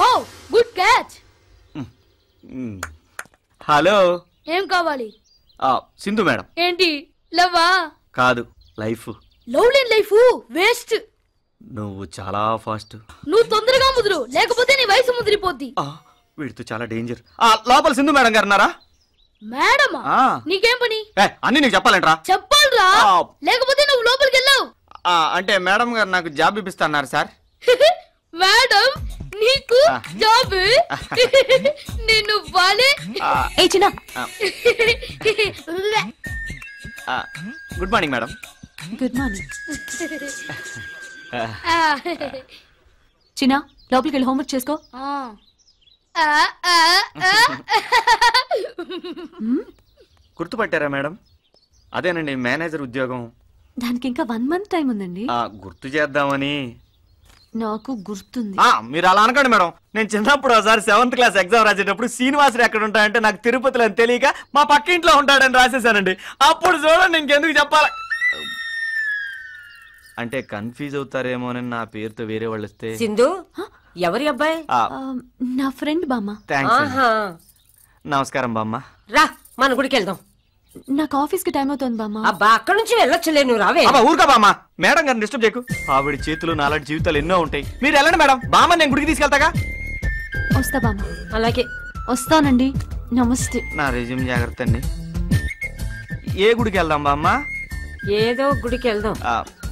Wow good catch. Hello, ఏం కావాలి? Sindhu madam. ఏంటి లవ్వా? కాదు, లైఫ్. లవ్ లేని లైఫ్ వేస్ట్. నువ్వు చాలా ఫాస్ట్. నువ్వు తొందరగా ముదురు, లేకపోతే నీ వయసు ముదిరిపోద్ది. వీడితో చాలా డేంజర్. లోపల సింధు మేడం గారు ఉన్నారా? మేడమా? నీకేం పని? అన్ని నీకు చెప్పాలంటరా? చెప్పాలరా, లేకపోతే నువ్వు లోపలికి వెళ్ళావు. అంటే మేడం గారు నాకు జాబ్ ఇప్పిస్తున్నారు సార్. మేడం నీకు జాబ్? నిన్ను వాలే. Good morning madam. Good morning. చిన్న లోపలికి వెళ్ళి హోంవర్క్ చేసుకో. గుర్తుపట్టారా మేడం? అదేనండి మేనేజర్ ఉద్యోగం. దానికి ఇంకా 1 month టైం ఉందండి. గుర్తు చేద్దామని. నాకు గుర్తుంది. మీరు అలా అనకండి మేడం. నేను చిన్నప్పుడు ఒకసారి 7th క్లాస్ ఎగ్జామ్ రాసేటప్పుడు శ్రీనివాసుడు ఎక్కడ ఉంటాడంటే నాకు తిరుపతిలో అని తెలియక మా పక్క ఇంట్లో ఉంటాడని రాసేసానండి. అప్పుడు చూడండి ఇంకెందుకు చెప్పాలి. అంటే కన్ఫ్యూజ్ అవుతారేమోనని నా పేరుతో వేరే వాళ్ళు వస్తే. సింధు ఎవరి అబ్బాయి? నా ఫ్రెండ్ బామ్మ. నమస్కారం బామ్మ. రా మన గుడికి వెళ్దాం. నాకు ఆఫీస్ కి టైం అవుతుంది బామ్మ. అబ్బా అక్కడ నుంచి వెళ్ళొచ్చులే, నువ్వు రావే. ఊరుకా బామ్మ, మేడం గారిని డిస్టర్బ్ చేయకు. ఆవిడ చేతులు నాలాంటి జీవితాలు ఎన్నో ఉంటాయి. మీరు వెళ్ళండి మేడం. బామ్మ నేను గుడికి తీసుకెళ్తాగా. వస్తా బామ్మ. అలాగే వస్తానండి. నమస్తే. నా రెజ్యూమ్ జాగ్రత్త అండి. ఏ గుడికి వెళ్దాం బామ్మ? ఏదో గుడికి వెళ్దాం.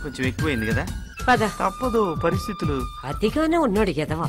కొంచెం ఎక్కువైంది కదా. పద. తప్పదు, పరిస్థితులు. అదిగానే ఉన్నాడు ఎదవా.